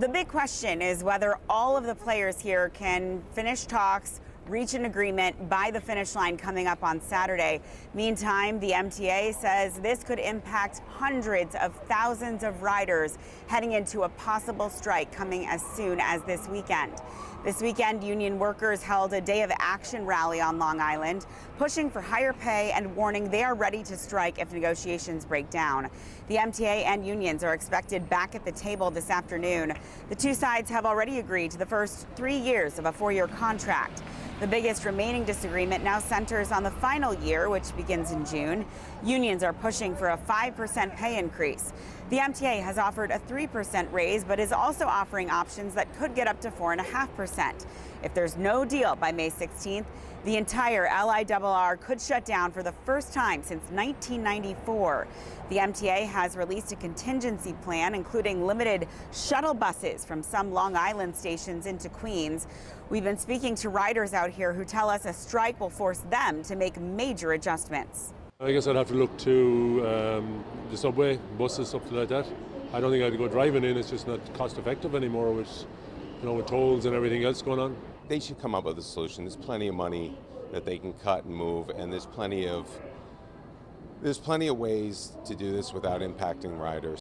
The big question is whether all of the players here can finish talks, reach an agreement by the finish line coming up on Saturday. Meantime, the MTA says this could impact hundreds of thousands of riders heading into a possible strike coming as soon as this weekend. This weekend, union workers held a day of action rally on Long Island, pushing for higher pay and warning they are ready to strike if negotiations break down. The MTA and unions are expected back at the table this afternoon. The two sides have already agreed to the first 3 years of a 4-year contract. The biggest remaining disagreement now centers on the final year, which begins in June. Unions are pushing for a 5% pay increase. The MTA has offered a 3% raise, but is also offering options that could get up to 4.5%. If there's no deal by May 16th, the entire LIRR could shut down for the first time since 1994. The MTA has released a contingency plan, including limited shuttle buses from some Long Island stations into Queens. We've been speaking to riders out here who tell us a strike will force them to make major adjustments. I guess I'd have to look to the subway, buses, something like that. I don't think I'd go driving in. It's just not cost effective anymore with tolls and everything else going on. They should come up with a solution. There's plenty of money that they can cut and move, and there's plenty of ways to do this without impacting riders.